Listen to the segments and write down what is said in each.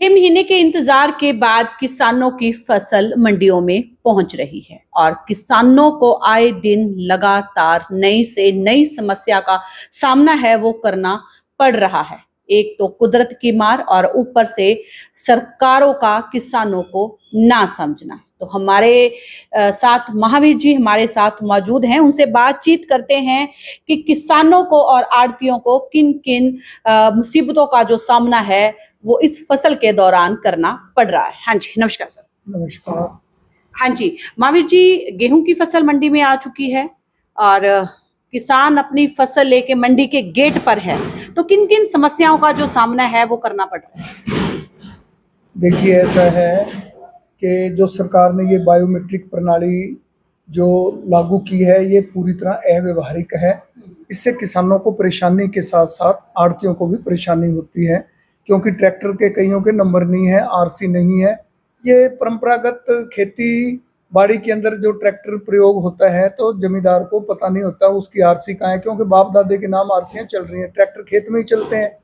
6 महीने के इंतजार के बाद किसानों की फसल मंडियों में पहुंच रही है और किसानों को आए दिन लगातार नई से नई समस्या का सामना है वो करना पड़ रहा है। एक तो कुदरत की मार और ऊपर से सरकारों का किसानों को ना समझना। तो हमारे साथ महावीर जी हमारे साथ मौजूद हैं, उनसे बातचीत करते हैं कि किसानों को और आड़तियों को किन किन मुसीबतों का जो सामना है वो इस फसल के दौरान करना पड़ रहा है। हाँ जी, नमस्कार सर। नमस्कार। हाँ जी, महावीर जी, गेहूं की फसल मंडी में आ चुकी है और किसान अपनी फसल लेके मंडी के गेट पर है, तो किन किन समस्याओं का जो सामना है वो करना पड़ रहा है? देखिए, ऐसा है कि जो सरकार ने ये बायोमेट्रिक प्रणाली जो लागू की है, ये पूरी तरह अव्यावहारिक है। इससे किसानों को परेशानी के साथ साथ आड़तियों को भी परेशानी होती है, क्योंकि ट्रैक्टर के कईयों के नंबर नहीं है, आरसी नहीं है। ये परंपरागत खेती बाड़ी के अंदर जो ट्रैक्टर प्रयोग होता है, तो जमींदार को पता नहीं होता उसकी आरसी कहाँ है, क्योंकि बाप दादे के नाम आरसियाँ चल रही हैं, ट्रैक्टर खेत में ही चलते हैं।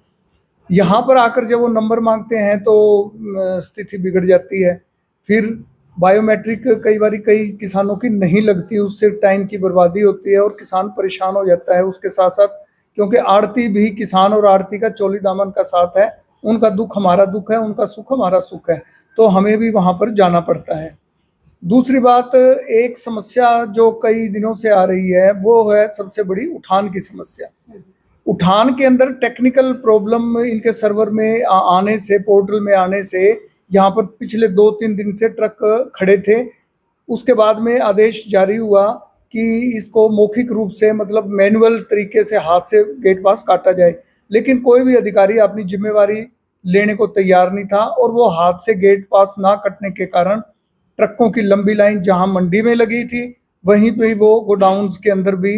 यहाँ पर आकर जब वो नंबर मांगते हैं तो स्थिति बिगड़ जाती है। फिर बायोमेट्रिक कई बार कई किसानों की नहीं लगती, उससे टाइम की बर्बादी होती है और किसान परेशान हो जाता है। उसके साथ साथ क्योंकि आड़ती भी किसान और आड़ती का चोली दामन का साथ है, उनका दुख हमारा दुख है, उनका सुख हमारा सुख है, तो हमें भी वहाँ पर जाना पड़ता है। दूसरी बात, एक समस्या जो कई दिनों से आ रही है वो है सबसे बड़ी उठान की समस्या। उठान के अंदर टेक्निकल प्रॉब्लम इनके सर्वर में आने से, पोर्टल में आने से, यहाँ पर पिछले 2-3 दिन से ट्रक खड़े थे। उसके बाद में आदेश जारी हुआ कि इसको मौखिक रूप से, मतलब मैनुअल तरीके से हाथ से गेट पास काटा जाए, लेकिन कोई भी अधिकारी अपनी जिम्मेवारी लेने को तैयार नहीं था और वो हाथ से गेट पास ना कटने के कारण ट्रकों की लंबी लाइन जहां मंडी में लगी थी, वहीं पे वो गोडाउन्स के अंदर भी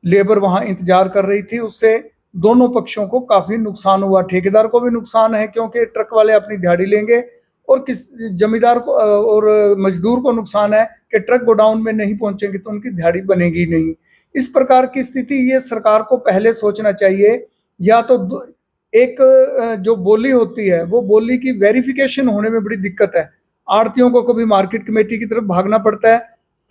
लेबर वहां इंतजार कर रही थी। उससे दोनों पक्षों को काफी नुकसान हुआ। ठेकेदार को भी नुकसान है क्योंकि ट्रक वाले अपनी दिहाड़ी लेंगे, और किस जमींदार को और मजदूर को नुकसान है कि ट्रक गोडाउन में नहीं पहुंचेंगे तो उनकी दिहाड़ी बनेगी नहीं। इस प्रकार की स्थिति, ये सरकार को पहले सोचना चाहिए। या तो एक जो बोली होती है, वो बोली की वेरिफिकेशन होने में बड़ी दिक्कत है। आड़तियों को कभी मार्केट कमेटी की तरफ भागना पड़ता है,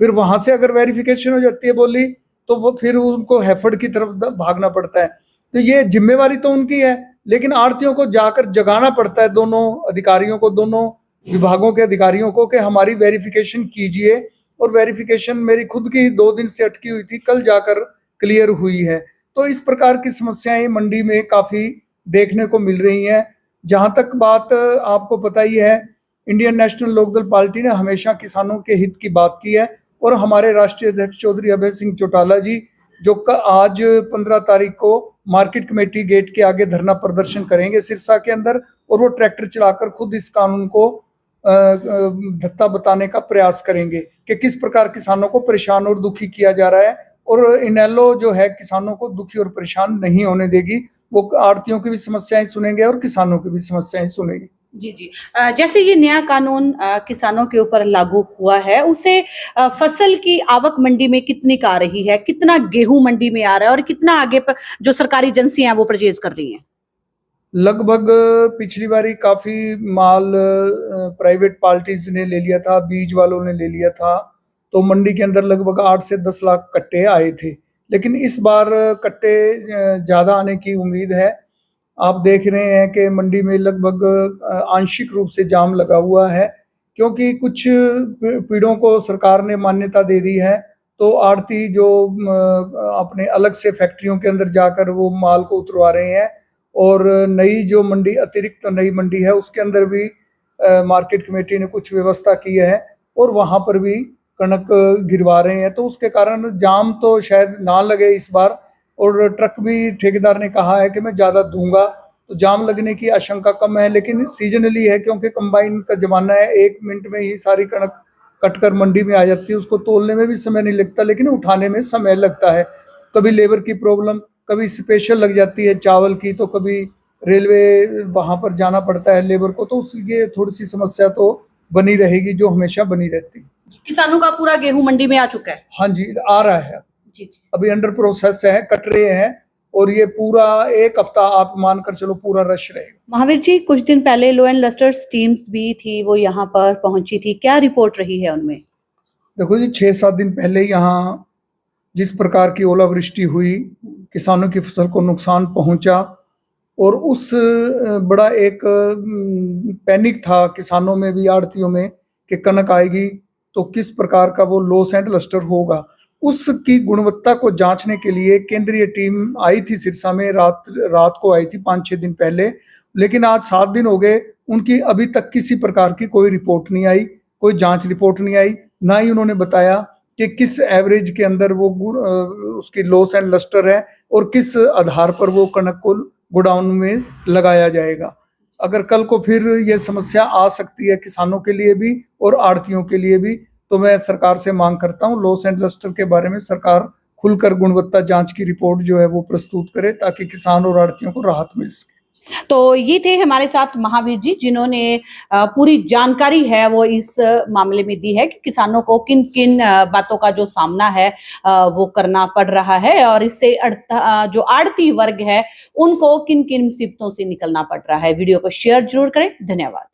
फिर वहां से अगर वेरिफिकेशन हो जाती है बोली, तो वो फिर उनको हैफर्ड की तरफ भागना पड़ता है। तो ये जिम्मेवारी तो उनकी है, लेकिन आड़तियों को जाकर जगाना पड़ता है, दोनों अधिकारियों को, दोनों विभागों के अधिकारियों को, कि हमारी वेरिफिकेशन कीजिए। और वेरिफिकेशन मेरी खुद की 2 दिन से अटकी हुई थी, कल जाकर क्लियर हुई है। तो इस प्रकार की समस्याएं मंडी में काफ़ी देखने को मिल रही हैं। जहाँ तक बात आपको पता ही है, इंडियन नेशनल लोकदल पार्टी ने हमेशा किसानों के हित की बात की है, और हमारे राष्ट्रीय अध्यक्ष चौधरी अभय सिंह चौटाला जी, जो आज 15 तारीख को मार्केट कमेटी गेट के आगे धरना प्रदर्शन करेंगे सिरसा के अंदर, और वो ट्रैक्टर चलाकर खुद इस कानून को धत्ता बताने का प्रयास करेंगे कि किस प्रकार किसानों को परेशान और दुखी किया जा रहा है। और इनेलो जो है किसानों को दुखी और परेशान नहीं होने देगी, वो आड़तियों की भी समस्याएं सुनेंगे और किसानों की भी समस्याएं सुनेगी। जी जी। जैसे ये नया कानून किसानों के ऊपर लागू हुआ है, उसे फसल की आवक मंडी में कितनी का आ रही है, कितना गेहूं मंडी में आ रहा है और कितना आगे पर जो सरकारी एजेंसियां हैं वो परचेज कर रही हैं? लगभग पिछली बारी काफी माल प्राइवेट पार्टीज ने ले लिया था, बीज वालों ने ले लिया था, तो मंडी के अंदर लगभग 8 से 10 लाख कट्टे आए थे। लेकिन इस बार कट्टे ज्यादा आने की उम्मीद है। आप देख रहे हैं कि मंडी में लगभग आंशिक रूप से जाम लगा हुआ है, क्योंकि कुछ पीड़ों को सरकार ने मान्यता दे दी है, तो आड़ती जो अपने अलग से फैक्ट्रियों के अंदर जाकर वो माल को उतरवा रहे हैं। और नई जो मंडी, अतिरिक्त नई मंडी है, उसके अंदर भी मार्केट कमेटी ने कुछ व्यवस्था की है और वहां पर भी कणक गिरवा रहे हैं, तो उसके कारण जाम तो शायद ना लगे इस बार। और ट्रक भी ठेकेदार ने कहा है कि मैं ज़्यादा दूंगा, तो जाम लगने की आशंका कम है। लेकिन सीजनली है, क्योंकि कंबाइन का ज़माना है, 1 मिनट में ही सारी कणक कटकर मंडी में आ जाती है। उसको तोलने में भी समय नहीं लगता, लेकिन उठाने में समय लगता है। कभी लेबर की प्रॉब्लम, कभी स्पेशल लग जाती है चावल की, तो कभी रेलवे वहाँ पर जाना पड़ता है लेबर को, तो उसकी थोड़ी सी समस्या तो बनी रहेगी, जो हमेशा बनी रहती है। किसानों का पूरा गेहूं मंडी में आ चुका है? हाँ जी, आ रहा है। जी जी। अभी अंडर प्रोसेस है, कट रहे हैं, और ये पूरा 1 हफ्ता आप मानकर चलो पूरा रश रहेगा। महावीर जी, कुछ दिन पहले लो एंड लस्टर्स टीम्स भी थी, वो यहाँ पर पहुंची थी, क्या रिपोर्ट रही है उनमें? देखो जी, 6-7 दिन पहले यहाँ जिस प्रकार की ओलावृष्टि हुई, किसानों की फसल को नुकसान पहुंचा और उस बड़ा एक पैनिक था किसानों में भी, आड़तियों में, कि कनक आएगी तो किस प्रकार का वो लॉस एंड लस्टर होगा। उसकी गुणवत्ता को जांचने के लिए केंद्रीय टीम आई थी सिरसा में, रात को आई थी 5-6 दिन पहले। लेकिन आज 7 दिन हो गए, उनकी अभी तक किसी प्रकार की कोई रिपोर्ट नहीं आई, कोई जांच रिपोर्ट नहीं आई। ना ही उन्होंने बताया कि किस एवरेज के अंदर वो उसकी लॉस एंड लस्टर है और किस आधार पर वो कणक को गोडाउन में लगाया जाएगा। अगर कल को फिर ये समस्या आ सकती है किसानों के लिए भी और आड़तियों के लिए भी, तो मैं सरकार से मांग करता हूँ लॉस एंड लस्टर के बारे में सरकार खुलकर गुणवत्ता जांच की रिपोर्ट जो है वो प्रस्तुत करे, ताकि किसान और आड़तियों को राहत मिल सके। तो ये थे हमारे साथ महावीर जी, जिन्होंने पूरी जानकारी है वो इस मामले में दी है कि किसानों को किन किन बातों का जो सामना है वो करना पड़ रहा है और इससे जो आड़ती वर्ग है उनको किन किन मुसीबतों से निकलना पड़ रहा है। वीडियो को शेयर जरूर करें। धन्यवाद।